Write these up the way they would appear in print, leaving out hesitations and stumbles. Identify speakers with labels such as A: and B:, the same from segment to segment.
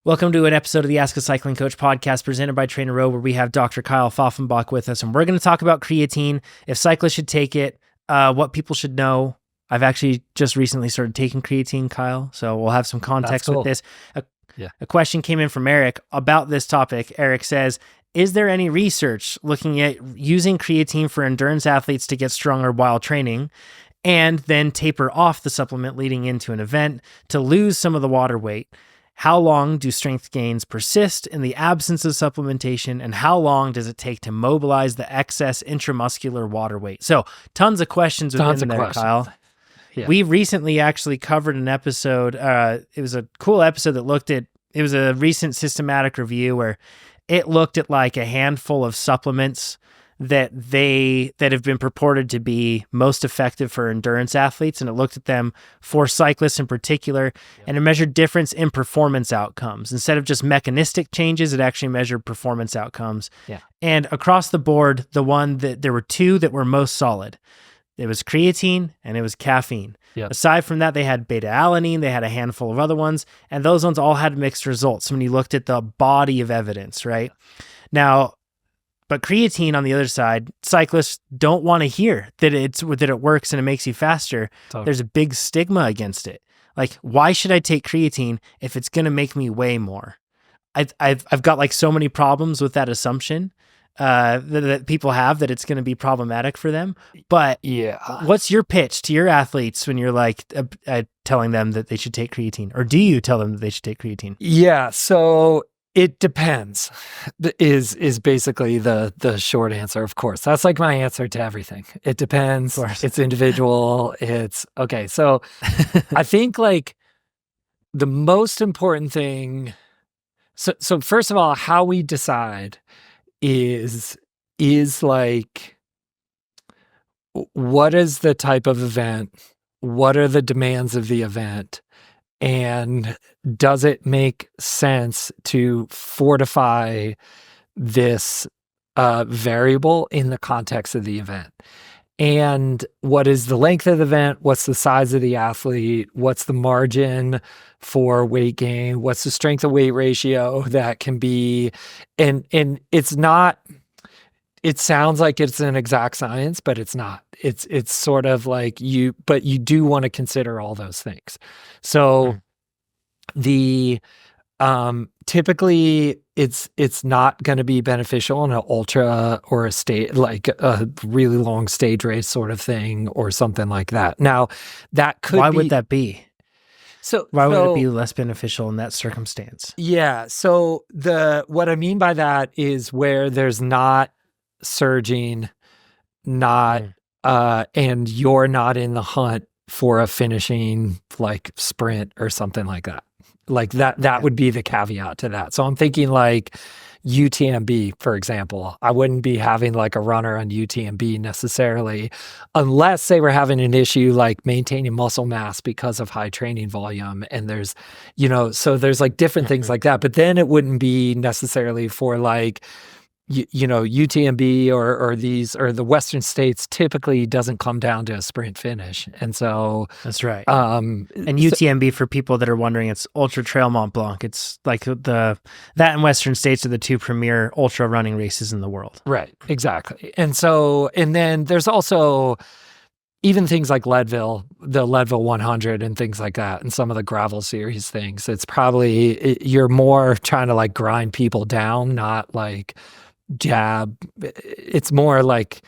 A: Welcome to an episode of the Ask a Cycling Coach podcast presented by TrainerRoad, where we have Dr. Kyle Pfaffenbach with us, and we're going to talk about creatine, if cyclists should take it, what people should know. I've actually just recently started taking creatine, Kyle, so we'll have some context with this. A question came in from Eric about this topic. Eric says, is there any research looking at using creatine for endurance athletes to get stronger while training and then taper off the supplement leading into an event to lose some of the water weight? How long do strength gains persist in the absence of supplementation, and how long does it take to mobilize the excess intramuscular water weight? So tons of questions within there, Kyle. Yeah. We recently actually covered an episode. It was a cool episode that looked at, it was a recent systematic review where it looked at like a handful of supplements that have been purported to be most effective for endurance athletes. And it looked at them for cyclists in particular, and it measured difference in performance outcomes. Instead of just mechanistic changes, it actually measured performance outcomes. Yeah. And across the board, there were two that were most solid. It was creatine and it was caffeine. Yep. Aside from that, they had beta-alanine, they had a handful of other ones, and those ones all had mixed results when you looked at the body of evidence, right? Now, but creatine, on the other side, cyclists don't want to hear that it works and it makes you faster. Totally. There's a big stigma against it. Like, why should I take creatine if it's going to make me weigh more? I've got like so many problems with that assumption that people have, that it's going to be problematic for them. But yeah, what's your pitch to your athletes when you're like telling them that they should take creatine, or do you tell them that they should take creatine?
B: Yeah, so it depends is basically the short answer. Of course, that's like my answer to everything. It depends. It's individual. It's okay. So I think like the most important thing. So first of all, how we decide is like, what is the type of event? What are the demands of the event? And does it make sense to fortify this variable in the context of the event? And what is the length of the event? What's the size of the athlete? What's the margin for weight gain? What's the strength to weight ratio that can be? And it's not, it sounds like it's an exact science, but it's not. It's sort of like but you do want to consider all those things. So the typically it's not going to be beneficial in an ultra or a state, like a really long stage race sort of thing or something like that. Now that could
A: Why would that be? Why would it be less beneficial in that circumstance?
B: Yeah. So what I mean by that is where there's not surging, and you're not in the hunt for a finishing like sprint or something like that. Like that would be the caveat to that. So I'm thinking like UTMB, for example. I wouldn't be having like a runner on UTMB necessarily, unless they were having an issue like maintaining muscle mass because of high training volume. And there's, so there's like different things like that. But then it wouldn't be necessarily for like, UTMB or the Western states typically doesn't come down to a sprint finish. And so
A: that's right. And UTMB, for people that are wondering, it's Ultra Trail Mont Blanc. It's like that and Western states are the two premier ultra running races in the world.
B: Right. Exactly. And then there's also even things like Leadville, the Leadville 100 and things like that, and some of the gravel series things. It's probably, you're more trying to like grind people down, not like jab. It's more like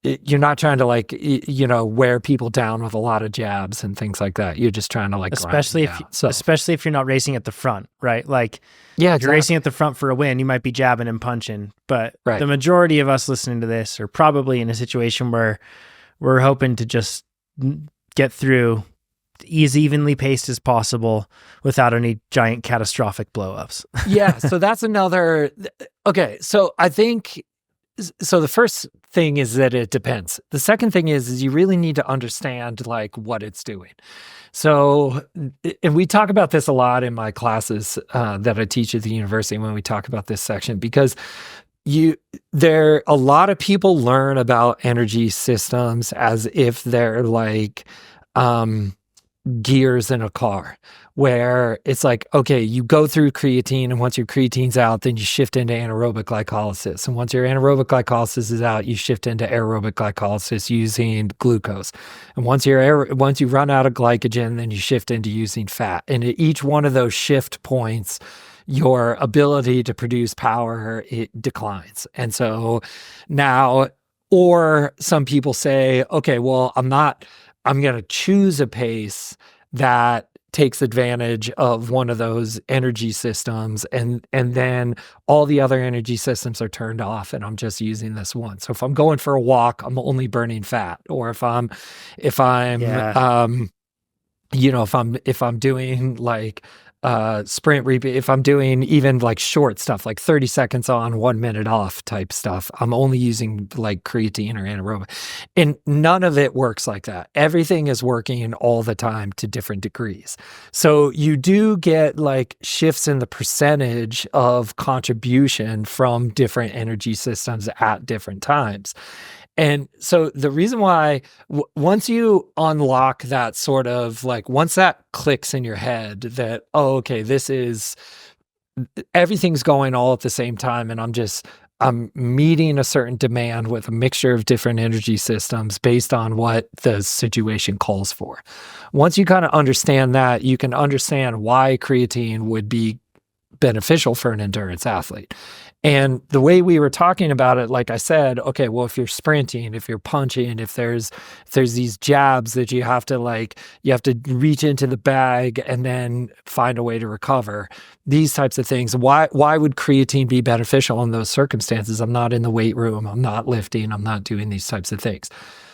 B: you're not trying to like wear people down with a lot of jabs and things like that. You're just trying to like
A: especially if you're not racing at the front, right? Like
B: if
A: you're racing at the front for a win, you might be jabbing and punching, but the majority of us listening to this are probably in a situation where we're hoping to just get through as evenly paced as possible without any giant catastrophic blowups.
B: Yeah. So that's another. Okay. So I think, the first thing is that it depends. The second thing is you really need to understand like what it's doing. So, and we talk about this a lot in my classes that I teach at the university when we talk about this section, because a lot of people learn about energy systems as if they're like, gears in a car, where it's like, okay, you go through creatine, and once your creatine's out, then you shift into anaerobic glycolysis. And once your anaerobic glycolysis is out, you shift into aerobic glycolysis using glucose. And once you run out of glycogen, then you shift into using fat. And at each one of those shift points, your ability to produce power, it declines. And so now, or some people say, okay, well, I'm going to choose a pace that takes advantage of one of those energy systems, and then all the other energy systems are turned off, and I'm just using this one. So if I'm going for a walk, I'm only burning fat. Or if I'm if I'm doing like sprint repeat, if I'm doing even like short stuff, like 30 seconds on, 1 minute off type stuff, I'm only using like creatine or anaerobic. And none of it works like that. Everything is working all the time to different degrees. So you do get like shifts in the percentage of contribution from different energy systems at different times. And so the reason why, once you unlock that sort of like, once that clicks in your head that, oh, okay, everything's going all at the same time, and I'm meeting a certain demand with a mixture of different energy systems based on what the situation calls for. Once you kind of understand that, you can understand why creatine would be beneficial for an endurance athlete. And the way we were talking about it, like I said, okay, well, if you're sprinting, if you're punching, if there's these jabs that you have to reach into the bag and then find a way to recover, these types of things. Why would creatine be beneficial in those circumstances? I'm not in the weight room, I'm not lifting, I'm not doing these types of things.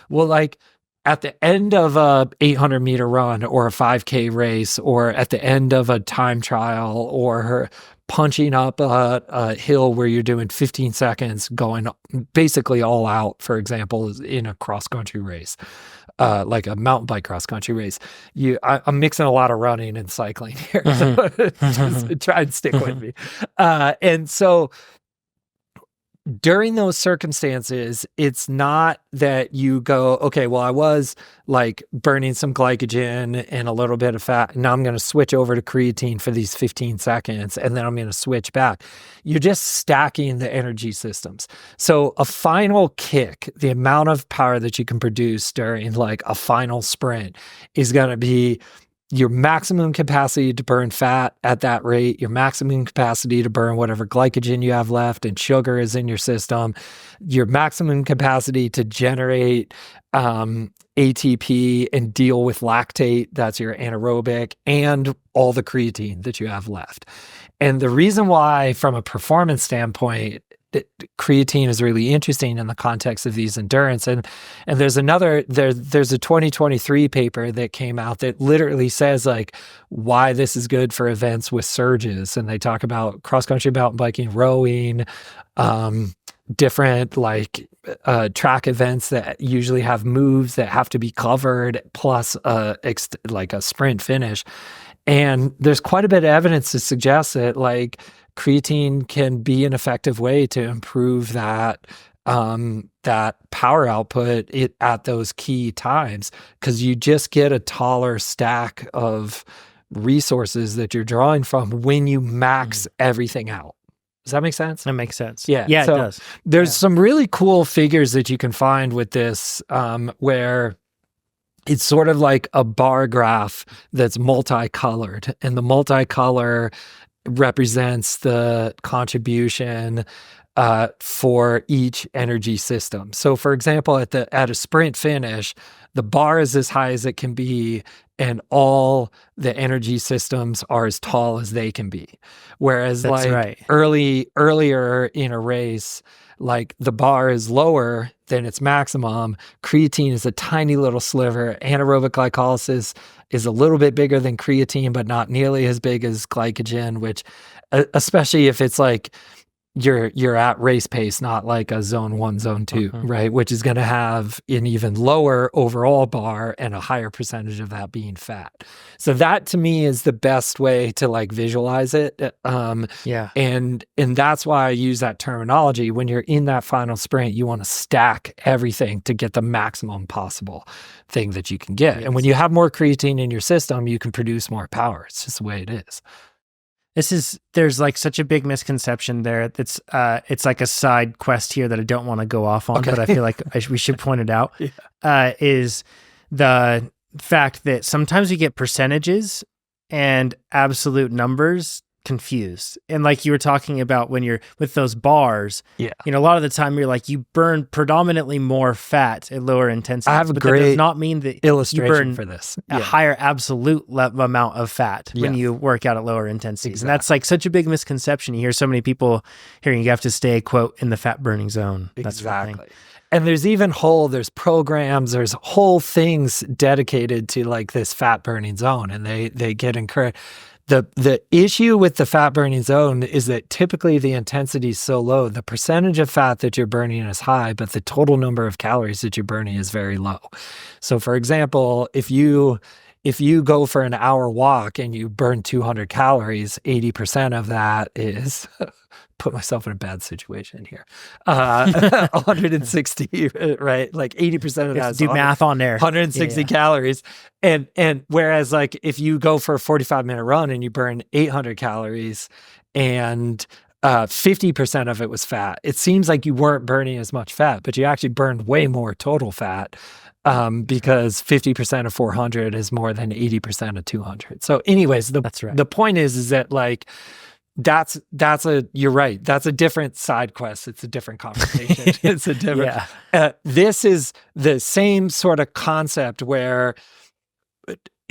B: Well, like at the end of a 800 meter run or a 5K race, or at the end of a time trial, or punching up a hill where you're doing 15 seconds going basically all out, for example, in a cross-country race, like a mountain bike cross-country race. I'm mixing a lot of running and cycling here, so just try and stick with me. And so during those circumstances, it's not that you go, okay, well, I was like burning some glycogen and a little bit of fat, and now I'm going to switch over to creatine for these 15 seconds, and then I'm going to switch back. You're just stacking the energy systems. So a final kick, the amount of power that you can produce during like a final sprint, is going to be your maximum capacity to burn fat at that rate, your maximum capacity to burn whatever glycogen you have left and sugar is in your system, your maximum capacity to generate ATP and deal with lactate, that's your anaerobic, and all the creatine that you have left. And the reason why, from a performance standpoint, creatine is really interesting in the context of these endurance. And there's a 2023 paper that came out that literally says like why this is good for events with surges. And they talk about cross-country mountain biking, rowing, different like track events that usually have moves that have to be covered, plus like a sprint finish. And there's quite a bit of evidence to suggest that like creatine can be an effective way to improve that power output at those key times, because you just get a taller stack of resources that you're drawing from when you max everything out. Does that make sense?
A: That makes sense.
B: Yeah,
A: so
B: it does. There's some really cool figures that you can find with this, where it's sort of like a bar graph that's multicolored, and the multicolor represents the contribution for each energy system. So for example, at a sprint finish, the bar is as high as it can be, and all the energy systems are as tall as they can be. Whereas earlier in a race, like the bar is lower than its maximum. Creatine is a tiny little sliver. Anaerobic glycolysis is a little bit bigger than creatine, but not nearly as big as glycogen, which, especially if it's like you're at race pace, not like a zone 1, zone 2, right? Which is going to have an even lower overall bar and a higher percentage of that being fat. So that to me is the best way to like visualize it. And that's why I use that terminology. When you're in that final sprint, you want to stack everything to get the maximum possible thing that you can get. And when you have more creatine in your system, you can produce more power. It's just the way it is.
A: There's like such a big misconception there. That's it's like a side quest here that I don't want to go off on, but I feel like we should point it out. Is the fact that sometimes we get percentages and absolute numbers confused. And like you were talking about when you're with those bars, you know, a lot of the time you're like, you burn predominantly more fat at lower intensity.
B: I have a
A: but
B: great
A: that does not mean that
B: illustration
A: you burn
B: for this.
A: a higher absolute amount of fat when you work out at lower intensities. And that's like such a big misconception. You hear so many people hearing you have to stay, quote, in the fat burning zone.
B: Exactly. And there's programs, there's whole things dedicated to like this fat burning zone, and they get encouraged. The issue with the fat burning zone is that typically the intensity is so low, the percentage of fat that you're burning is high, but the total number of calories that you're burning is very low. So for example, if you go for an hour walk and you burn 200 calories, 80% of that is put myself in a bad situation here. 160, right? Like 80% of that is
A: do math on there.
B: 160 calories. And whereas like if you go for a 45-minute run and you burn 800 calories and 50% of it was fat, it seems like you weren't burning as much fat, but you actually burned way more total fat. Because 50% of 400 is more than 80% of 200. So anyways, the point is that like, you're right. That's a different side quest. It's a different conversation. It's a different, this is the same sort of concept where,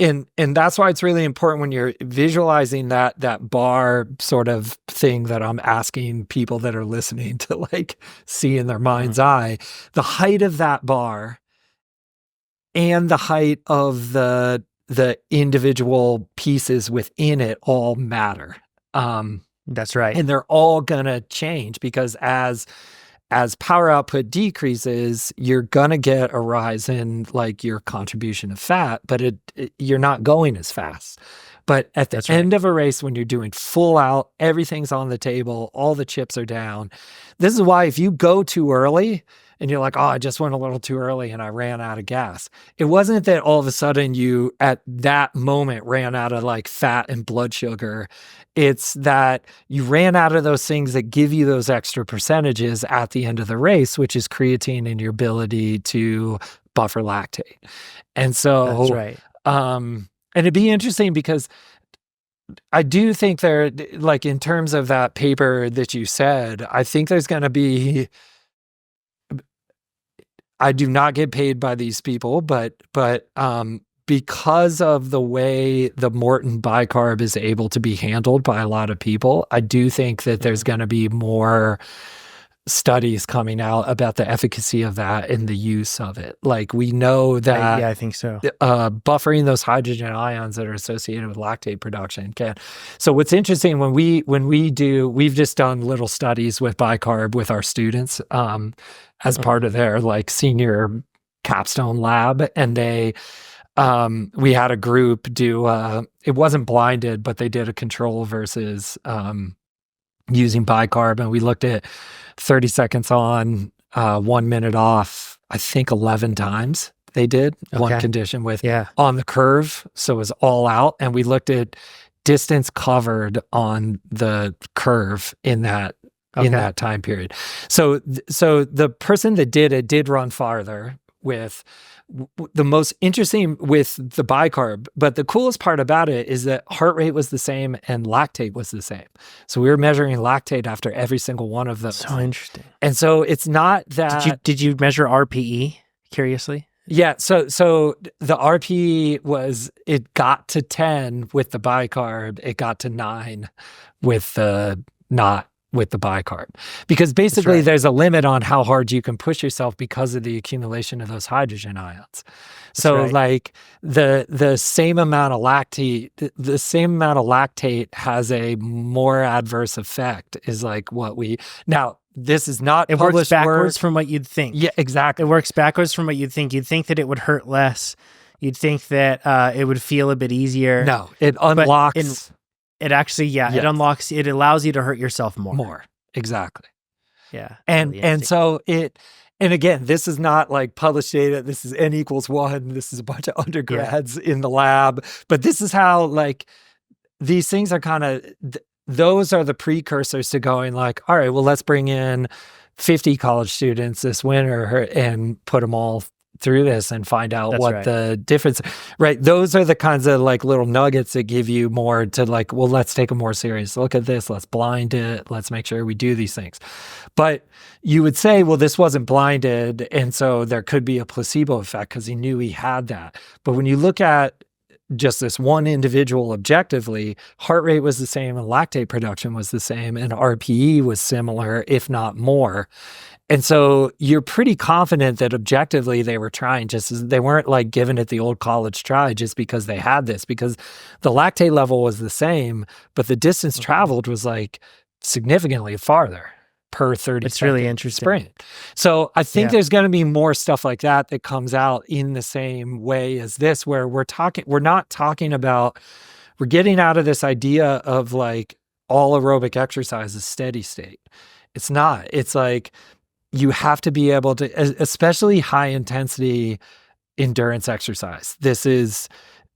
B: and that's why it's really important when you're visualizing that bar sort of thing that I'm asking people that are listening to like see in their mind's eye, the height of that bar and the height of the individual pieces within it all matter.
A: That's right.
B: And they're all gonna change because as power output decreases, you're gonna get a rise in like your contribution of fat, but you're not going as fast. But at the end of a race, when you're doing full out, everything's on the table, all the chips are down. This is why if you go too early and you're like, oh, I just went a little too early and I ran out of gas. It wasn't that all of a sudden you, at that moment, ran out of like fat and blood sugar. It's that you ran out of those things that give you those extra percentages at the end of the race, which is creatine and your ability to buffer lactate. And so,
A: that's right.
B: And it'd be interesting because I do think there, like in terms of that paper that you said, I think there's going to be, I do not get paid by these people, but because of the way the Morton bicarb is able to be handled by a lot of people, I do think that there's going to be more studies coming out about the efficacy of that and the use of it. Like we know that
A: I think so.
B: Buffering those hydrogen ions that are associated with lactate production can. So what's interesting when we've just done little studies with bicarb with our students as part of their like senior capstone lab, and we had a group do it wasn't blinded, but they did a control versus using bicarb, and we looked at 30 seconds on, 1 minute off, I think 11 times they did one condition with on the curve. So it was all out. And we looked at distance covered on the curve in that time period. So the person that did it did run farther with the most interesting with the bicarb, but the coolest part about it is that heart rate was the same and lactate was the same. So we were measuring lactate after every single one of those.
A: So interesting.
B: And so it's not that.
A: Did you measure RPE? Curiously.
B: Yeah. So the RPE was, it got to 10 with the bicarb. It got to 9 with the not with the bicarb, because basically
A: right.
B: there's a limit on how hard you can push yourself because of the accumulation of those hydrogen ions. So
A: right.
B: like the same amount of lactate, the same amount of lactate has a more adverse effect is like what we, now this is not
A: It
B: published
A: works backwards
B: work.
A: from what you'd think.
B: Yeah, exactly.
A: It works backwards from what you'd think. You'd think that it would hurt less. You'd think that it would feel a bit easier.
B: No, it unlocks.
A: It actually, it unlocks, it allows you to hurt yourself more.
B: More, exactly.
A: Yeah.
B: And so and again, this is not like published data. This is N=1. This is a bunch of undergrads in the lab. But this is how like these things are kind of, those are the precursors to going like, all right, well, let's bring in 50 college students this winter and put them all through this and find out what the difference, right? Those are the kinds of like little nuggets that give you more to like, well, let's take a more serious look at this. Let's blind it. Let's make sure we do these things. But you would say, well, this wasn't blinded. And so there could be a placebo effect because he knew he had that. But when you look at just this one individual objectively, heart rate was the same and lactate production was the same and RPE was similar, if not more. And so you're pretty confident that objectively they were trying just as they weren't like giving it the old college try just because they had this, because the lactate level was the same, but the distance traveled was like significantly farther per 30
A: It's really interesting.
B: sprint. So I think there's going to be more stuff like that that comes out in the same way as this, where we're not talking about, we're getting out of this idea of like all aerobic exercise is steady state. It's not. It's like, you have to be able to, especially high intensity endurance exercise. This is,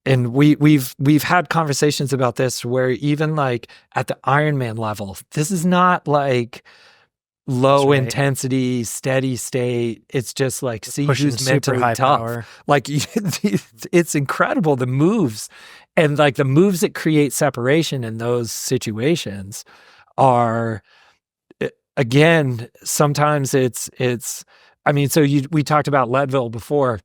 B: and we've had conversations about this where even like at the Ironman level, this is not like low intensity, steady state. It's just like, see who's mentally
A: high
B: tough.
A: Power.
B: Like it's incredible. The moves and like the moves that create separation in those situations are, again, sometimes it's, I mean, so we talked about Leadville before,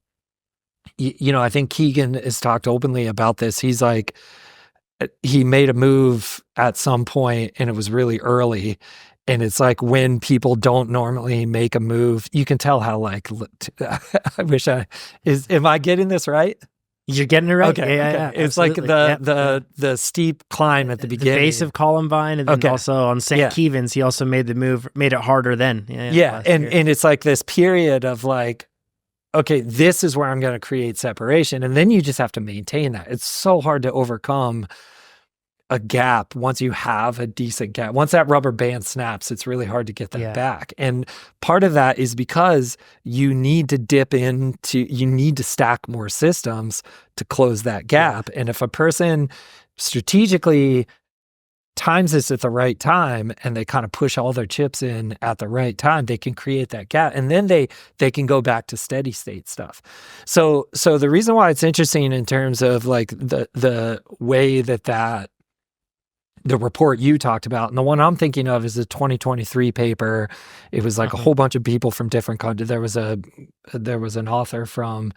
B: you know, I think Keegan has talked openly about this. He's like, he made a move at some point and it was really early. And it's like when people don't normally make a move, you can tell how like, am I getting this right?
A: You're getting it right.
B: Okay,
A: Yeah.
B: It's like the steep climb at the beginning.
A: The base of Columbine, and then also on St. Kevin's, he also made the move, made it harder then.
B: And it's like this period of like, okay, this is where I'm going to create separation. And then you just have to maintain that. It's so hard to overcome a gap once you have a decent gap. Once that rubber band snaps, it's really hard to get that back. And part of that is because you need to stack more systems to close that gap. And if a person strategically times this at the right time and they kind of push all their chips in at the right time, they can create that gap. And then they can go back to steady state stuff. So the reason why it's interesting in terms of like the way that the report you talked about, and the one I'm thinking of is the 2023 paper. It was like a whole bunch of people from different countries. There was an author from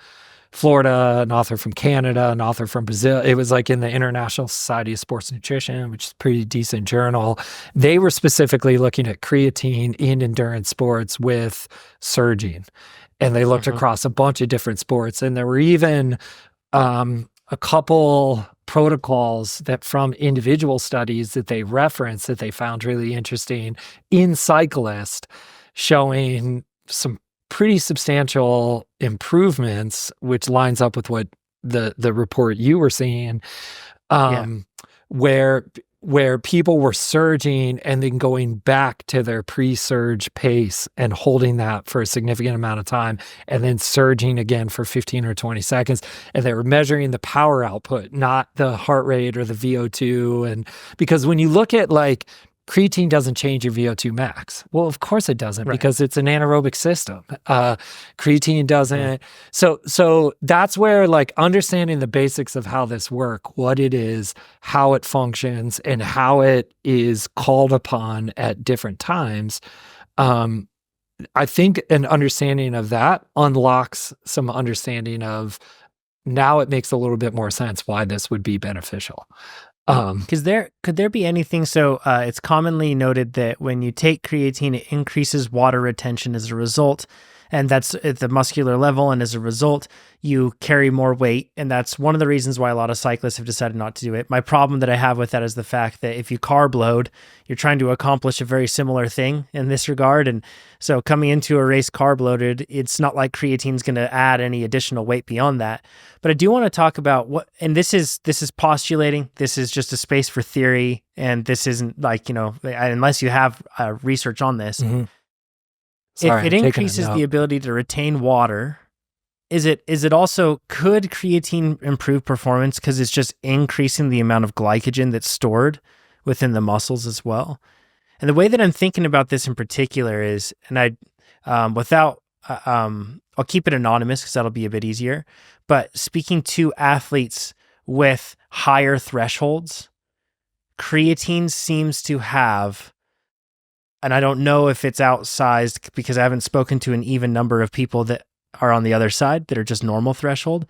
B: Florida, an author from Canada, an author from Brazil. It was like in the International Society of Sports Nutrition, which is a pretty decent journal. They were specifically looking at creatine in endurance sports with surging. And they looked across a bunch of different sports. And there were even a couple protocols that from individual studies that they referenced that they found really interesting in Cyclists, showing some pretty substantial improvements, which lines up with what the report you were seeing, where people were surging and then going back to their pre-surge pace and holding that for a significant amount of time and then surging again for 15 or 20 seconds. And they were measuring the power output, not the heart rate or the VO2. And because when you look at like creatine doesn't change your VO2 max. Well, of course it doesn't, because it's an anaerobic system. Creatine doesn't. So that's where like understanding the basics of how this works, what it is, how it functions, and how it is called upon at different times. I think an understanding of that unlocks some understanding of now it makes a little bit more sense why this would be beneficial.
A: Could there be anything? So it's commonly noted that when you take creatine, it increases water retention as a result, and that's at the muscular level. And as a result, you carry more weight, and that's one of the reasons why a lot of cyclists have decided not to do it. My problem that I have with that is the fact that if you carb load, you're trying to accomplish a very similar thing in this regard, and so coming into a race carb loaded, it's not like creatine's going to add any additional weight beyond that. But I do want to talk about what, and this is postulating. This is just a space for theory, and this isn't like, unless you have research on this.
B: Mm-hmm. Sorry,
A: if it increases the ability to retain water, is it also, could creatine improve performance because it's just increasing the amount of glycogen that's stored within the muscles as well? And the way that I'm thinking about this in particular is, and I'll keep it anonymous because that'll be a bit easier, but speaking to athletes with higher thresholds, creatine seems to have, and I don't know if it's outsized because I haven't spoken to an even number of people that are on the other side that are just normal threshold,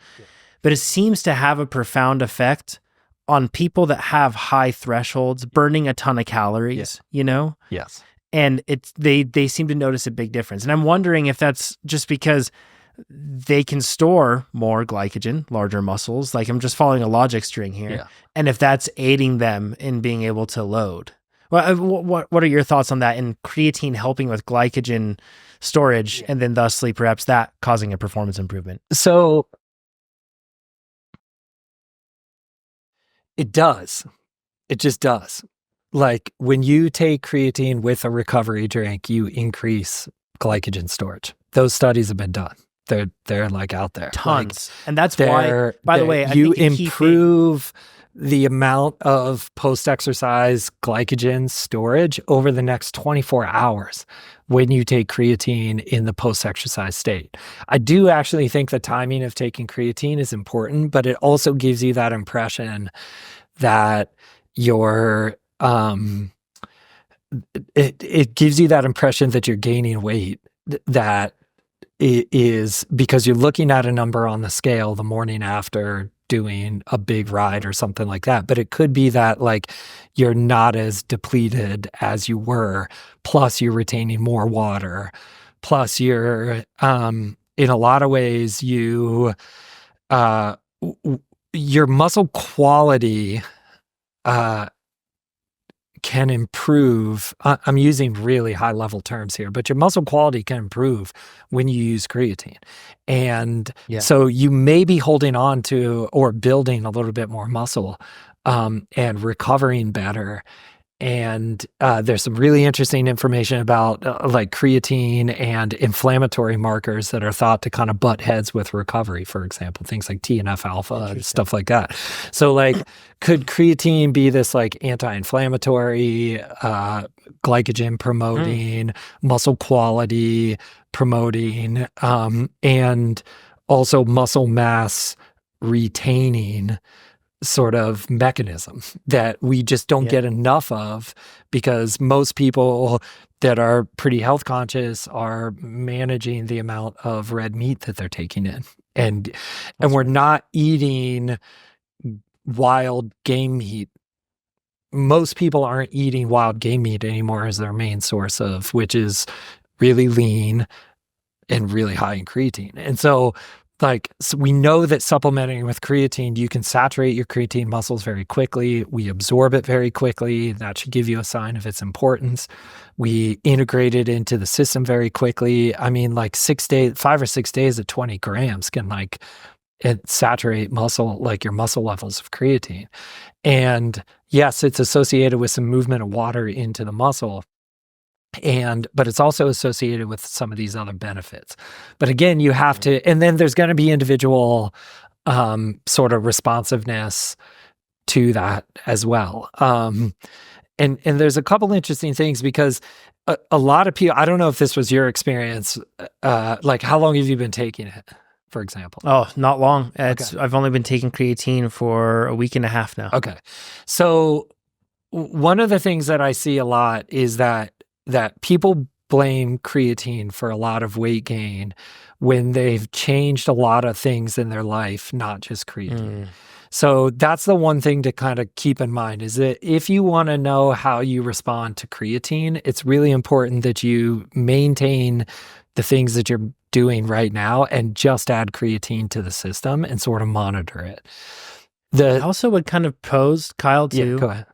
A: but it seems to have a profound effect on people that have high thresholds, burning a ton of calories,
B: Yes.
A: And they seem to notice a big difference. And I'm wondering if that's just because they can store more glycogen, larger muscles. Like, I'm just following a logic string here.
B: Yeah.
A: And if that's aiding them in being able to load. Well, what are your thoughts on that, and creatine helping with glycogen storage, and then thusly perhaps that causing a performance improvement?
B: So it does. It just does. Like, when you take creatine with a recovery drink, you increase glycogen storage. Those studies have been done. They're like out there.
A: Tons. And that's why, by the way, I
B: you
A: think
B: improve the amount of post-exercise glycogen storage over the next 24 hours when you take creatine in the post-exercise state. I do actually think the timing of taking creatine is important, but it also gives you that impression that you're it gives you that impression that you're gaining weight, that it is because you're looking at a number on the scale the morning after doing a big ride or something like that. But it could be that, like, you're not as depleted as you were, plus you're retaining more water, plus you're in a lot of ways your muscle quality can improve. I'm using really high level terms here, but your muscle quality can improve when you use creatine. And so you may be holding on to or building a little bit more muscle and recovering better. And there's some really interesting information about like creatine and inflammatory markers that are thought to kind of butt heads with recovery, for example, things like TNF alpha and stuff like that. So, like, could creatine be this like anti-inflammatory, glycogen promoting, muscle quality promoting, and also muscle mass retaining sort of mechanism that we just don't get enough of, because most people that are pretty health conscious are managing the amount of red meat that they're taking in. And we're not eating wild game meat. Most people aren't eating wild game meat anymore as their main source of, which is really lean and really high in creatine. And so, so we know that supplementing with creatine, you can saturate your creatine muscles very quickly. We absorb it very quickly. That should give you a sign of its importance. We integrate it into the system very quickly. I mean, like 5 or 6 days at 20 grams can saturate muscle, like your muscle levels of creatine. And yes, it's associated with some movement of water into the muscle. But it's also associated with some of these other benefits. But again, you have to, and then there's going to be individual sort of responsiveness to that as well. And there's a couple interesting things, because a lot of people, I don't know if this was your experience, like, how long have you been taking it, for example?
A: Oh, not long. I've only been taking creatine for a week and a half now.
B: Okay. So one of the things that I see a lot is that people blame creatine for a lot of weight gain when they've changed a lot of things in their life, not just creatine. So that's the one thing to kind of keep in mind, is that if you want to know how you respond to creatine, it's really important that you maintain the things that you're doing right now and just add creatine to the system and sort of monitor it.
A: I also would kind of pose, Kyle, too,
B: go ahead.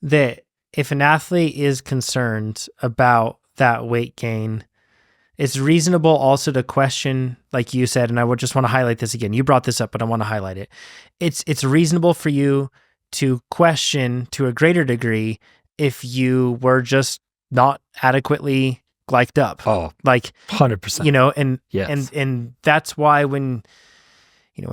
A: that if an athlete is concerned about that weight gain, it's reasonable also to question, like you said, and I would just want to highlight this again. You brought this up, but I want to highlight it. It's reasonable for you to question to a greater degree if you were just not adequately glyced up.
B: Oh,
A: like
B: 100%.
A: You know, and
B: yes.
A: and that's why when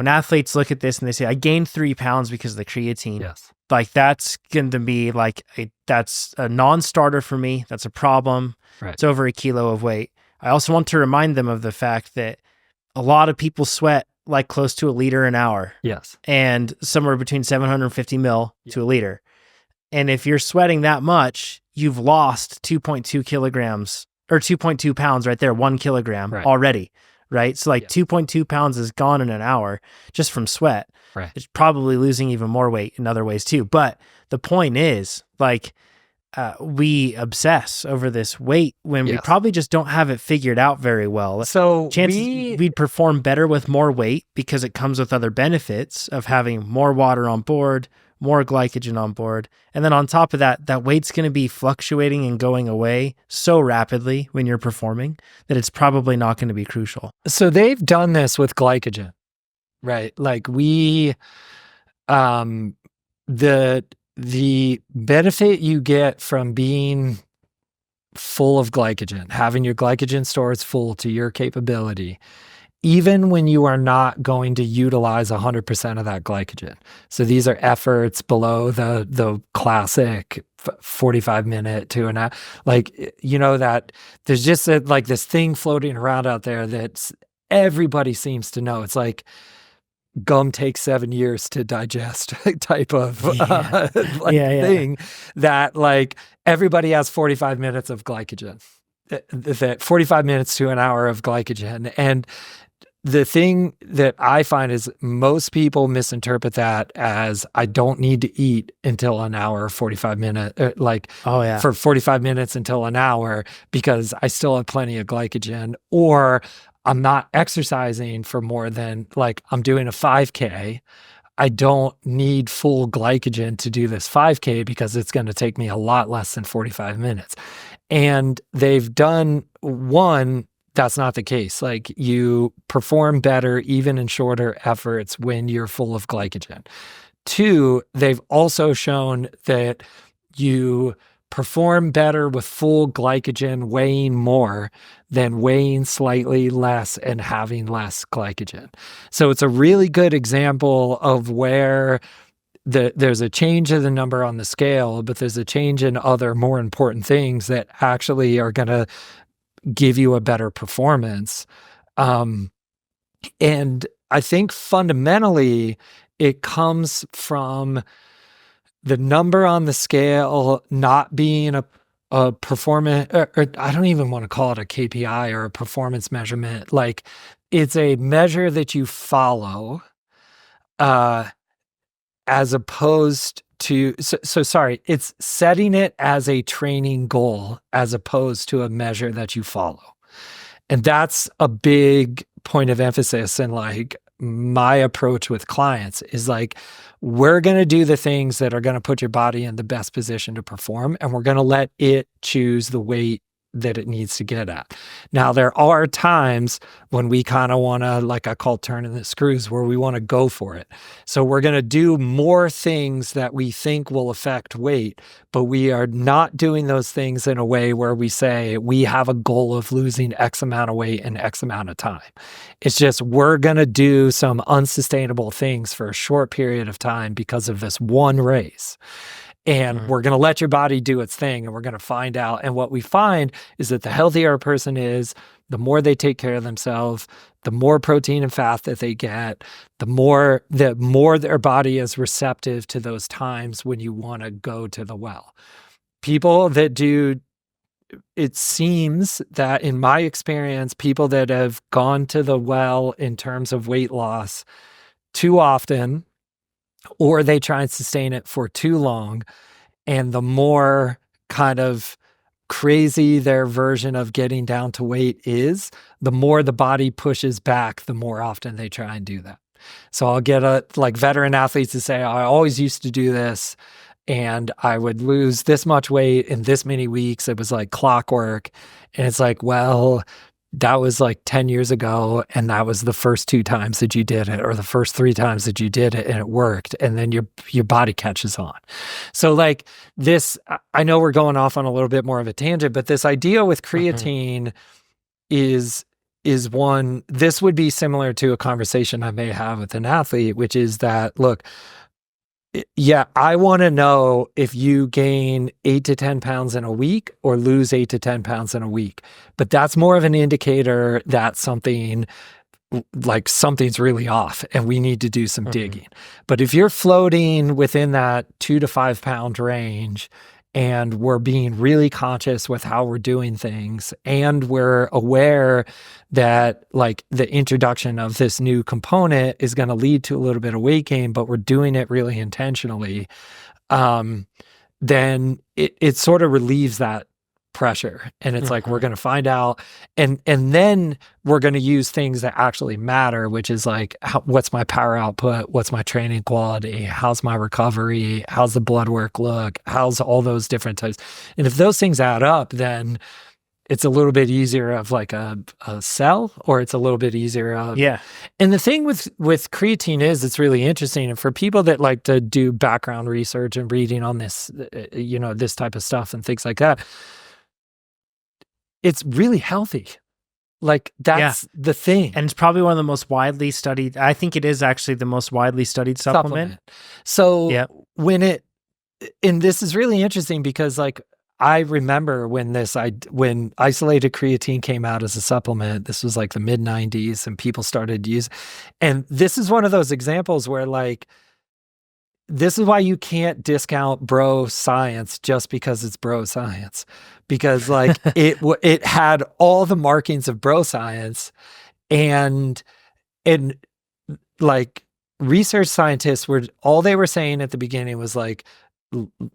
A: athletes look at this and they say, I gained 3 pounds because of the creatine.
B: Yes.
A: Like that's going to be like that's a non-starter for me. That's a problem.
B: Right.
A: It's over 1 kilo of weight. I also want to remind them of the fact that a lot of people sweat like close to 1 liter an hour.
B: Yes.
A: And somewhere between 750 mil to 1 liter. And if you're sweating that much, you've lost 2.2 kilograms or 2.2 pounds right there, 1 kilogram already. Right. So like 2.2 pounds is gone in an hour just from sweat.
B: Right.
A: It's probably losing even more weight in other ways too. But the point is, like, we obsess over this weight when we probably just don't have it figured out very well.
B: So
A: chances we'd perform better with more weight because it comes with other benefits of having more water on board, more glycogen on board. And then on top of that, that weight's going to be fluctuating and going away so rapidly when you're performing that it's probably not going to be crucial.
B: So they've done this with glycogen, right? Like the benefit you get from being full of glycogen, having your glycogen stores full to your capability, even when you are not going to utilize 100% of that glycogen. So these are efforts below the classic 45-minute to an hour. Like, that there's just like this thing floating around out there that everybody seems to know. It's like gum takes 7 years to digest type of thing that like everybody has 45 minutes of glycogen, that 45 minutes to an hour of glycogen. And the thing that I find is most people misinterpret that as I don't need to eat until an hour, 45 minutes, for 45 minutes until an hour because I still have plenty of glycogen, or I'm not exercising for more than, like, I'm doing a 5K. I don't need full glycogen to do this 5K because it's going to take me a lot less than 45 minutes. And they've done one, that's not the case. Like, you perform better even in shorter efforts when you're full of glycogen. 2, they've also shown that you perform better with full glycogen weighing more than weighing slightly less and having less glycogen. So it's a really good example of where there's a change in the number on the scale, but there's a change in other more important things that actually are going to give you a better performance. And I think fundamentally it comes from the number on the scale not being a performance, or I don't even want to call it a KPI or a performance measurement. Like, it's a measure that you follow, as opposed to, it's setting it as a training goal as opposed to a measure that you follow. And that's a big point of emphasis. And like, my approach with clients is like, we're going to do the things that are going to put your body in the best position to perform, and we're going to let it choose the weight that it needs to get at. Now, there are times when we kind of want to, like I call turning the screws, where we want to go for it. So we're going to do more things that we think will affect weight, but we are not doing those things in a way where we say we have a goal of losing X amount of weight in X amount of time. It's just, we're going to do some unsustainable things for a short period of time because of this one race. And we're going to let your body do its thing, and we're going to find out. And what we find is that the healthier a person is, the more they take care of themselves, the more protein and fat that they get, the more their body is receptive to those times when you want to go to the well. People that do, it seems that in my experience, people that have gone to the well in terms of weight loss too often or they try and sustain it for too long. And the more kind of crazy their version of getting down to weight is, the more the body pushes back, the more often they try and do that. So I'll get like veteran athletes to say, I always used to do this and I would lose this much weight in this many weeks. It was like clockwork. And it's like, well, that was like 10 years ago. And that was the first 2 times that you did it, or the first 3 times that you did it, and it worked. And then your body catches on. So like this, I know we're going off on a little bit more of a tangent, but this idea with creatine is one, this would be similar to a conversation I may have with an athlete, which is that, look, yeah, I want to know if you gain 8 to 10 pounds in a week or lose 8 to 10 pounds in a week. But that's more of an indicator that something's really off and we need to do some digging. But if you're floating within that 2 to 5 pound range, and we're being really conscious with how we're doing things, and we're aware that like the introduction of this new component is going to lead to a little bit of weight gain, but we're doing it really intentionally, then it sort of relieves that pressure. And it's like, we're going to find out, and then we're going to use things that actually matter, which is like, what's my power output? What's my training quality? How's my recovery? How's the blood work look? How's all those different types? And if those things add up, then it's a little bit easier of like a sell, or it's a little bit easier of,
A: Yeah.
B: And the thing with creatine is, it's really interesting. And for people that like to do background research and reading on this, this type of stuff and things like that, it's really healthy. Like that's the thing.
A: And it's probably one of the most widely studied. I think it is actually the most widely studied supplement.
B: So and this is really interesting because like, I remember when isolated creatine came out as a supplement, this was like the mid 90s, and people started using, and this is one of those examples where like, this is why you can't discount bro science just because it's bro science, because like it had all the markings of bro science, and like research scientists all they were saying at the beginning was like,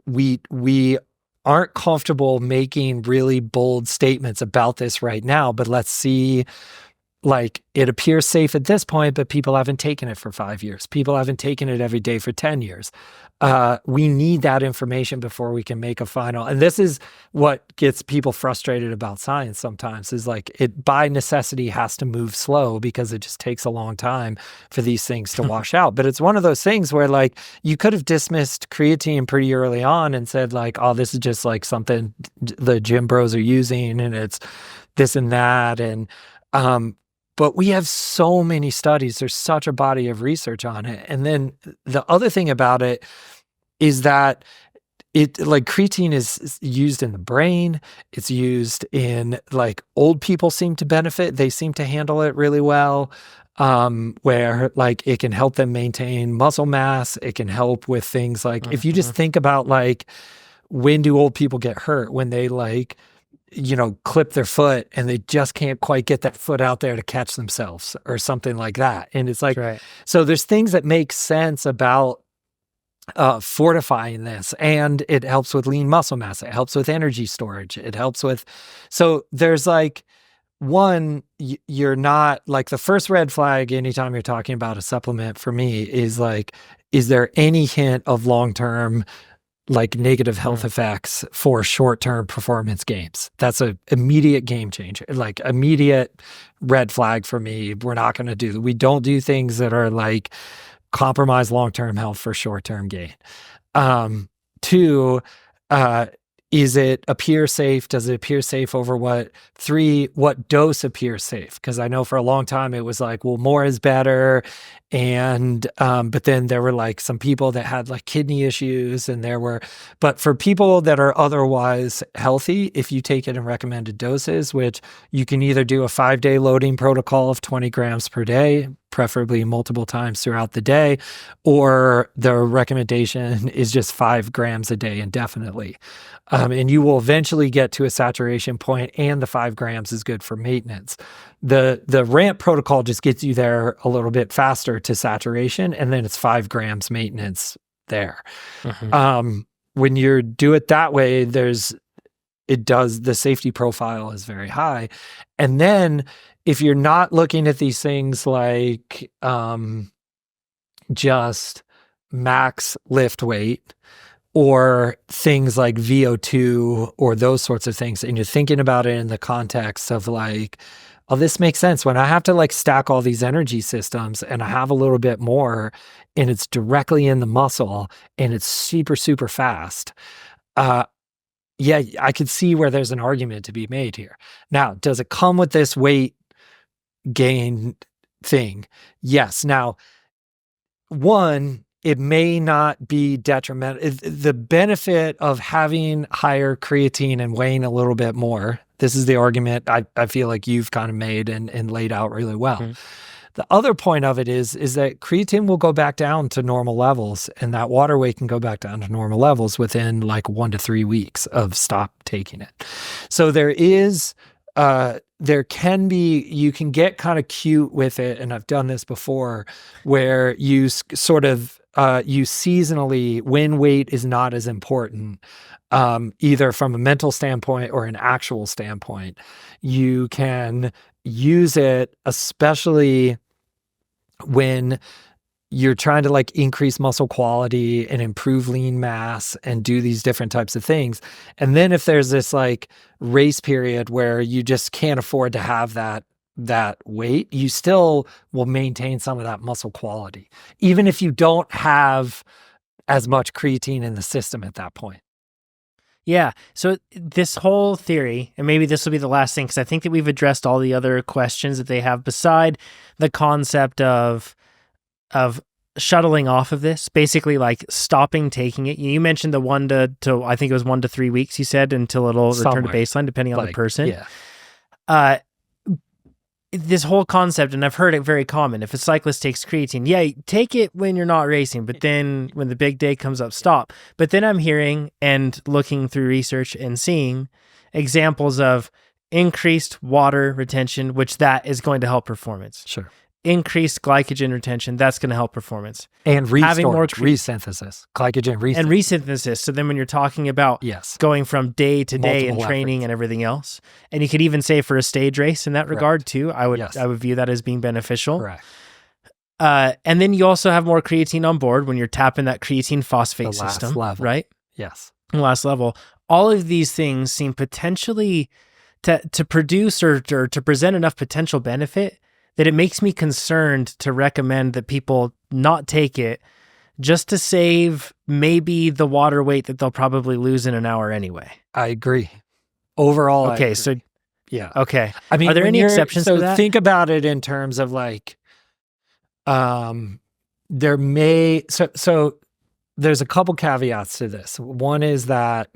B: we aren't comfortable making really bold statements about this right now, but let's see. Like, it appears safe at this point, but people haven't taken it for 5 years. People haven't taken it every day for 10 years. We need that information before we can make a final. And this is what gets people frustrated about science sometimes, is like, it by necessity has to move slow because it just takes a long time for these things to wash out. But it's one of those things where like, you could have dismissed creatine pretty early on and said like, oh, this is just like something the gym bros are using and it's this and that. And, but we have so many studies. There's such a body of research on it. And then the other thing about it is that creatine is used in the brain. It's used in like, old people seem to benefit. They seem to handle it really well, where like it can help them maintain muscle mass. It can help with things like, if you just think about like, when do old people get hurt? When they like, clip their foot and they just can't quite get that foot out there to catch themselves or something like that. And it's like, so there's things that make sense about fortifying this, and it helps with lean muscle mass. It helps with energy storage. It helps with, so there's like, one, you're not like, the first red flag anytime you're talking about a supplement for me is like, is there any hint of long-term like negative health effects for short-term performance gains? That's an immediate game changer, like immediate red flag for me. We don't do things that are like compromise long-term health for short-term gain. 2, is it appear safe? Does it appear safe over what? 3, what dose appears safe? Because I know for a long time it was like, well, more is better. And, but then there were like some people that had like kidney issues, but for people that are otherwise healthy, if you take it in recommended doses, which you can either do a 5-day loading protocol of 20 grams per day, preferably multiple times throughout the day, or the recommendation is just 5 grams a day indefinitely. And you will eventually get to a saturation point, and the 5 grams is good for maintenance. The ramp protocol just gets you there a little bit faster to saturation, and then it's 5 grams maintenance there. When you do it that way, the safety profile is very high. And then if you're not looking at these things like just max lift weight or things like VO2 or those sorts of things, and you're thinking about it in the context of like, oh, this makes sense. When I have to like stack all these energy systems and I have a little bit more and it's directly in the muscle and it's super, super fast. Yeah, I could see where there's an argument to be made here. Now, does it come with this weight gain thing? Yes. Now, one, it may not be detrimental. The benefit of having higher creatine and weighing a little bit more, this is the argument I feel like you've kind of made and laid out really well. The other point of it is that creatine will go back down to normal levels, and that water weight can go back down to normal levels within like 1 to 3 weeks of stop taking it. So there is, you can get kind of cute with it, and I've done this before, where you sort of, you seasonally, when weight is not as important, either from a mental standpoint or an actual standpoint, you can use it, especially when you're trying to like increase muscle quality and improve lean mass and do these different types of things. And then if there's this like race period where you just can't afford to have that weight, you still will maintain some of that muscle quality, even if you don't have as much creatine in the system at that point.
A: Yeah. So this whole theory, and maybe this will be the last thing, because I think that we've addressed all the other questions that they have beside the concept of shuttling off of this, basically like stopping taking it. You mentioned the 1 to I think it was 1 to 3 weeks, you said, until it'll return to baseline, depending on the person.
B: Yeah.
A: This whole concept, and I've heard it very common, if a cyclist takes creatine, yeah, take it when you're not racing, but then when the big day comes up, stop. But then I'm hearing and looking through research and seeing examples of increased water retention, which that is going to help performance.
B: Sure.
A: Increased glycogen retention, that's going to help performance.
B: And resynthesis, glycogen resynthesis.
A: And resynthesis. So then when you're talking about going from day to day and training and everything else, and you could even say for a stage race in that regard too, I would view that as being beneficial.
B: Correct.
A: And then you also have more creatine on board when you're tapping that creatine phosphate system,
B: level.
A: Right?
B: Yes.
A: Last level. All of these things seem potentially to produce or to present enough potential benefit that it makes me concerned to recommend that people not take it, just to save maybe the water weight that they'll probably lose in an hour anyway.
B: I agree. Overall,
A: okay,
B: so yeah.
A: Okay.
B: I mean,
A: are there any exceptions to that?
B: Think about it in terms of like, there may, so there's a couple caveats to this. One is that,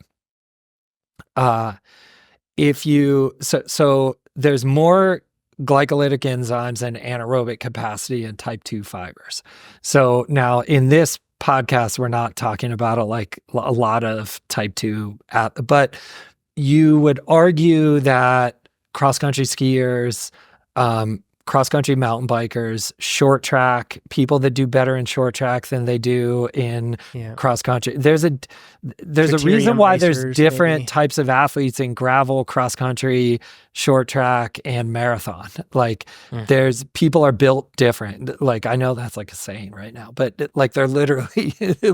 B: if you, so there's more glycolytic enzymes and anaerobic capacity in type 2 fibers. So now in this podcast, we're not talking about a lot of type 2, but you would argue that cross-country skiers, cross-country mountain bikers, short track, people that do better in short track than they do in cross-country. There's a reason why there's different types of athletes in gravel, cross-country, short track, and marathon. Like people are built different. Like I know that's like a saying right now, but like they're literally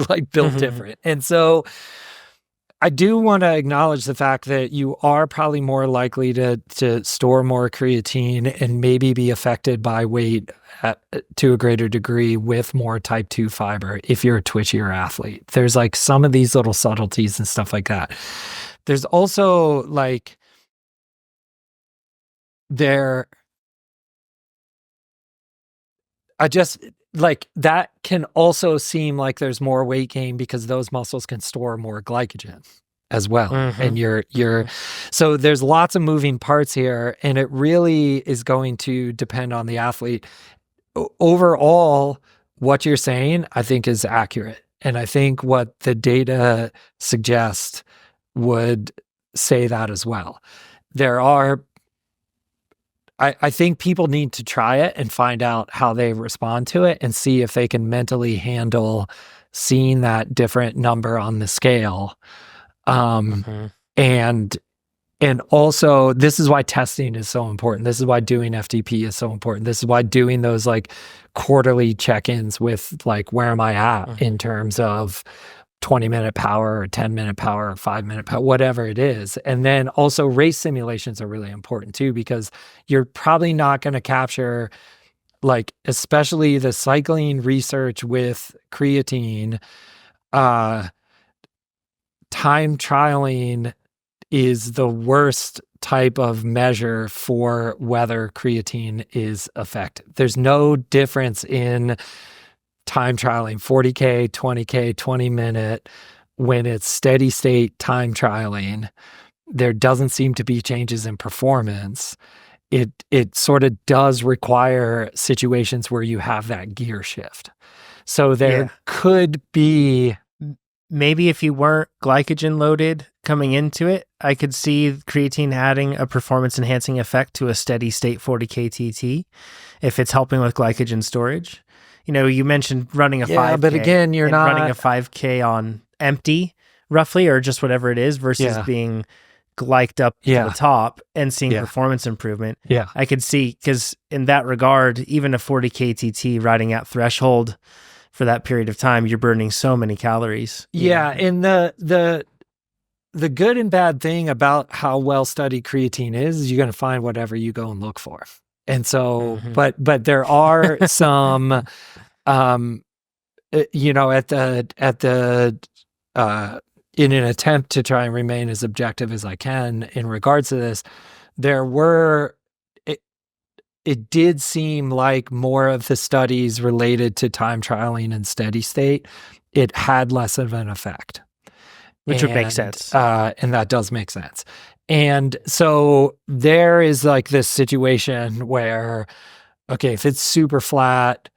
B: like built different. And so I do want to acknowledge the fact that you are probably more likely to store more creatine and maybe be affected by weight to a greater degree with more type 2 fiber if you're a twitchier athlete. There's like some of these little subtleties and stuff like that. There's also like that can also seem like there's more weight gain because those muscles can store more glycogen as well. And so there's lots of moving parts here, and it really is going to depend on the athlete. overall, what you're saying, I think, is accurate. And I think what the data suggests would say that as well. I think people need to try it and find out how they respond to it and see if they can mentally handle seeing that different number on the scale. And also, this is why testing is so important. This is why doing FTP is so important. This is why doing those like quarterly check-ins with like, where am I at in terms of 20-minute power or 10-minute power or 5-minute power, whatever it is. And then also race simulations are really important too, because you're probably not going to capture, like, especially the cycling research with creatine, time trialing is the worst type of measure for whether creatine is effective. There's no difference in time trialing 40K, 20K, 20-minute when it's steady state time trialing. There doesn't seem to be changes in performance. It sort of does require situations where you have that gear shift. So there could be...
A: Maybe if you weren't glycogen loaded coming into it, I could see creatine adding a performance enhancing effect to a steady state 40K TT if it's helping with glycogen storage. You know, you mentioned running a 5K.
B: But again, you're not
A: running a 5K on empty, roughly, or just whatever it is, versus being gliked up to the top and seeing performance improvement. I could see, because in that regard, even a 40K TT riding at threshold for that period of time, you're burning so many calories.
B: And the good and bad thing about how well studied creatine is you're going to find whatever you go and look for. And so, but there are some, you know, in an attempt to try and remain as objective as I can in regards to this, it did seem like more of the studies related to time trialing and steady state, it had less of an effect.
A: Which would make sense.
B: And that does make sense. And so there is like this situation where, okay, if it's super flat,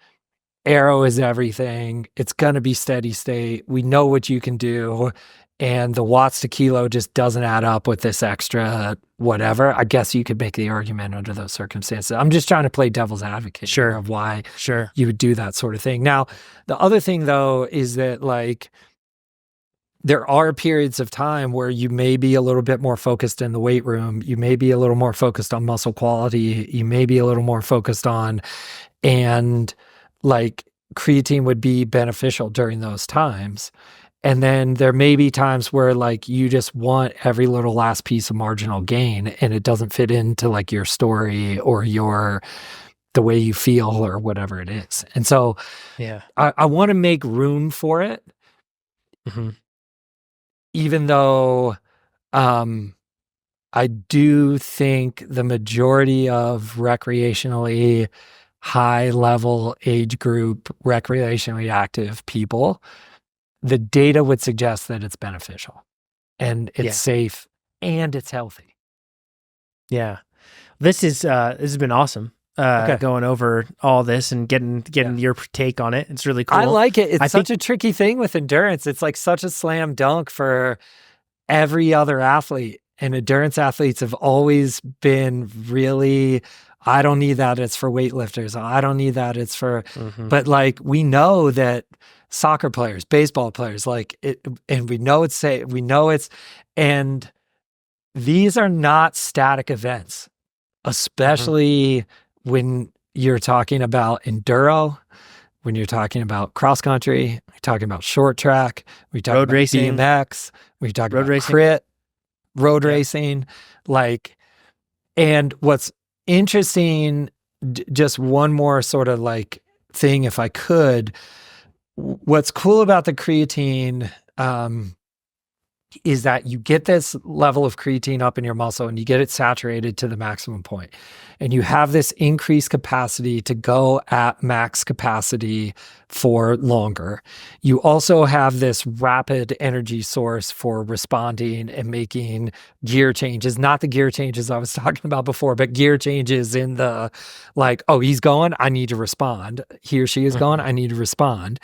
B: aero is everything, it's going to be steady state, we know what you can do, and the watts to kilo just doesn't add up with this extra whatever. I guess you could make the argument under those circumstances. I'm just trying to play devil's advocate of why you would do that sort of thing. Now, the other thing though is that, like, there are periods of time where you may be a little bit more focused in the weight room. You may be a little more focused on muscle quality. You may be a little more focused on, and like creatine would be beneficial during those times. And then there may be times where like you just want every little last piece of marginal gain and it doesn't fit into like your story or the way you feel or whatever it is. And so I want to make room for it. Even though I do think the majority of recreationally high level age group, recreationally active people, the data would suggest that it's beneficial and it's safe and it's healthy.
A: This has been awesome. Going over all this and getting your take on it. It's really cool.
B: I like it. It's such a tricky thing with endurance. It's like such a slam dunk for every other athlete. And endurance athletes have always been really, I don't need that. It's for weightlifters. I don't need that. It's for, but like, we know that soccer players, baseball players, like it, and we know it's safe. We know it's, and these are not static events, especially when you're talking about enduro, when you're talking about cross country, you're talking about short track, we're talking
A: road
B: about
A: racing,
B: BMX, we're talking
A: road
B: about
A: racing.
B: crit, road racing, like, and what's interesting, just one more sort of like thing, if I could, what's cool about the creatine, is that you get this level of creatine up in your muscle and you get it saturated to the maximum point. And you have this increased capacity to go at max capacity for longer. You also have this rapid energy source for responding and making gear changes, not the gear changes I was talking about before, but gear changes in the like, oh, he's going, I need to respond. He or she is going, I need to respond.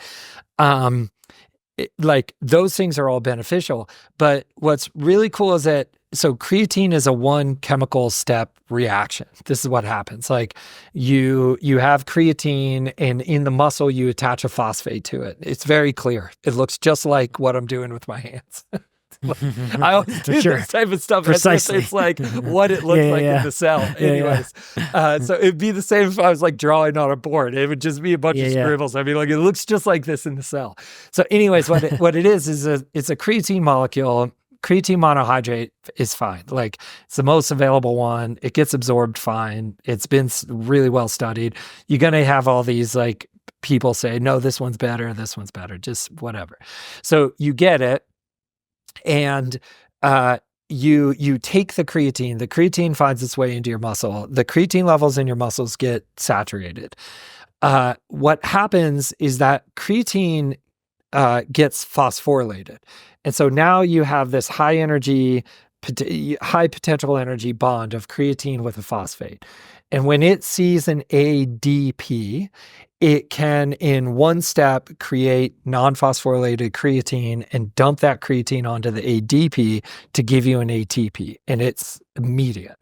B: Like those things are all beneficial. But what's really cool is that, so creatine is a one chemical step reaction. This is what happens. Like you have creatine and in the muscle, you attach a phosphate to it. It's very clear. It looks just like what I'm doing with my hands. I always do this type of stuff.
A: Precisely.
B: It's like what it looks like in the cell. Anyways, so it'd be the same if I was like drawing on a board. It would just be a bunch of scribbles. I mean, like it looks just like this in the cell. So anyways, what it is it's a creatine molecule. Creatine monohydrate is fine. Like it's the most available one. It gets absorbed fine. It's been really well studied. You're going to have all these like people say, no, this one's better. This one's better. Just whatever. So you get it. And you take the creatine finds its way into your muscle. The creatine levels in your muscles get saturated. What happens is that creatine gets phosphorylated. And so now you have this high potential energy bond of creatine with a phosphate. And when it sees an ADP, it can, in one step, create non-phosphorylated creatine and dump that creatine onto the ADP to give you an ATP. And it's immediate.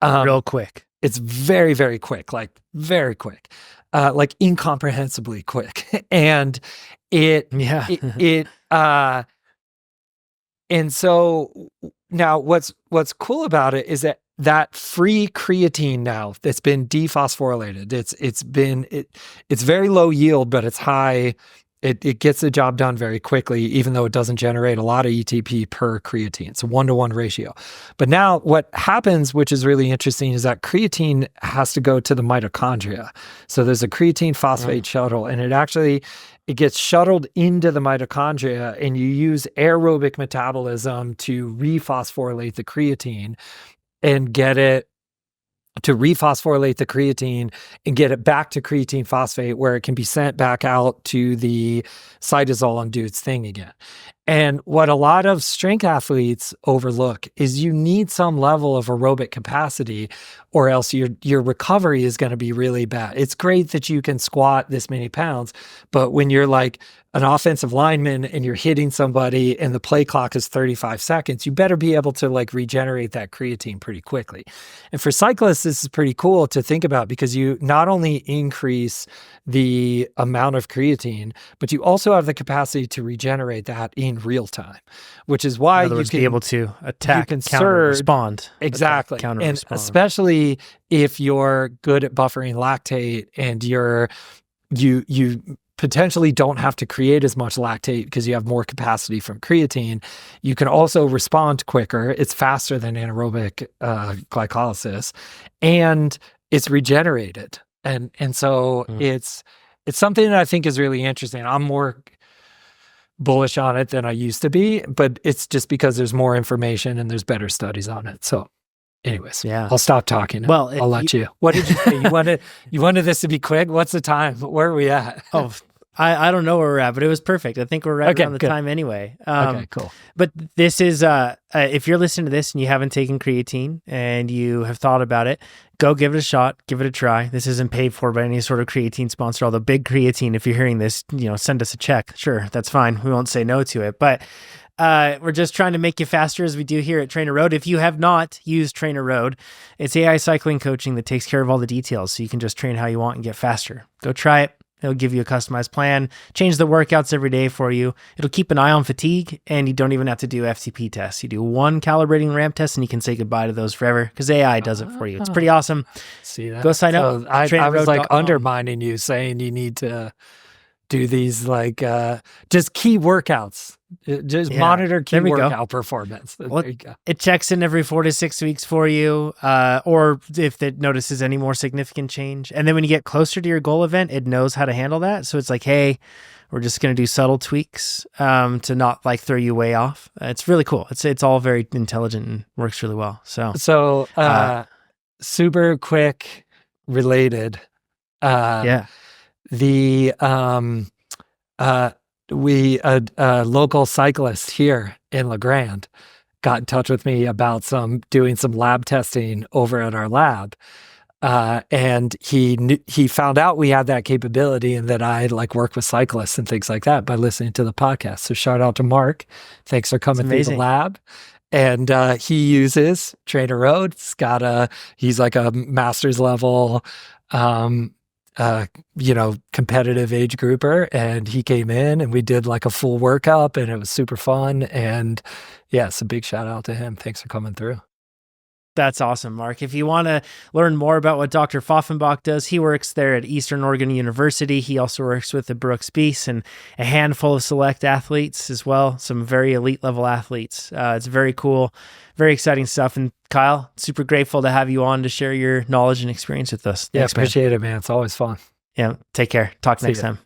A: Real quick.
B: It's very, very quick, like very quick, like incomprehensibly quick. And and so now what's cool about it is that free creatine now that's been dephosphorylated, it's very low yield, but it's high. It gets the job done very quickly, even though it doesn't generate a lot of ATP per creatine. It's a 1-to-1 ratio. But now what happens, which is really interesting, is that creatine has to go to the mitochondria. So there's a creatine phosphate shuttle, and it gets shuttled into the mitochondria, and you use aerobic metabolism to rephosphorylate the creatine and get it to rephosphorylate the creatine and get it back to creatine phosphate where it can be sent back out to the cytosol and do its thing again. And what a lot of strength athletes overlook is you need some level of aerobic capacity or else your recovery is going to be really bad. It's great that you can squat this many pounds, but when you're like an offensive lineman and you're hitting somebody and the play clock is 35 seconds, you better be able to like regenerate that creatine pretty quickly. And for cyclists, this is pretty cool to think about because you not only increase the amount of creatine, but you also have the capacity to regenerate that in real time, which is why you can
A: be able to attack, counter, respond.
B: Exactly.
A: Attack, counter,
B: and
A: respond.
B: Especially if you're good at buffering lactate and you potentially don't have to create as much lactate because you have more capacity from creatine. You can also respond quicker. It's faster than anaerobic glycolysis, and it's regenerated. And so it's something that I think is really interesting. I'm more bullish on it than I used to be, but it's just because there's more information and there's better studies on it. So anyways, I'll stop talking.
A: Well,
B: I'll let you. What did you say? You wanted this to be quick? What's the time? Where are we at?
A: Oh, I don't know where we're at, but it was perfect. I think we're right around the time anyway.
B: Okay, cool.
A: But this is, if you're listening to this and you haven't taken creatine and you have thought about it, go give it a shot, give it a try. This isn't paid for by any sort of creatine sponsor, although Big Creatine, if you're hearing this, send us a check. Sure, that's fine. We won't say no to it. But we're just trying to make you faster as we do here at TrainerRoad. If you have not used TrainerRoad, it's AI cycling coaching that takes care of all the details so you can just train how you want and get faster. Go try it. It'll give you a customized plan, change the workouts every day for you. It'll keep an eye on fatigue, and you don't even have to do FTP tests. You do one calibrating ramp test, and you can say goodbye to those forever because AI does it for you. It's pretty awesome.
B: See that?
A: Go sign up.
B: I was like undermining you, saying you need to do these like just key workouts. Just monitor key workout performance.
A: Well,
B: there you go.
A: It checks in every 4 to 6 weeks for you, or if it notices any more significant change. And then when you get closer to your goal event, it knows how to handle that. So it's like, hey, we're just going to do subtle tweaks to not like throw you way off. It's really cool. It's all very intelligent and works really well. So
B: super quick related. The local cyclist here in La Grande got in touch with me about doing some lab testing over at our lab. And he found out we had that capability and that I like work with cyclists and things like that by listening to the podcast. So shout out to Mark. Thanks for coming through the lab. And he uses TrainerRoad. He's like a master's level, competitive age grouper. And he came in and we did like a full workup and it was super fun. And yeah, it's a big shout out to him. Thanks for coming through.
A: That's awesome, Mark. If you want to learn more about what Dr. Pfaffenbach does, he works there at Eastern Oregon University. He also works with the Brooks Beasts and a handful of select athletes as well, some very elite level athletes. It's very cool, very exciting stuff. And Kyle, super grateful to have you on to share your knowledge and experience with us.
B: Thanks, appreciate it, man. It's always fun.
A: Yeah, take care. Talk next time.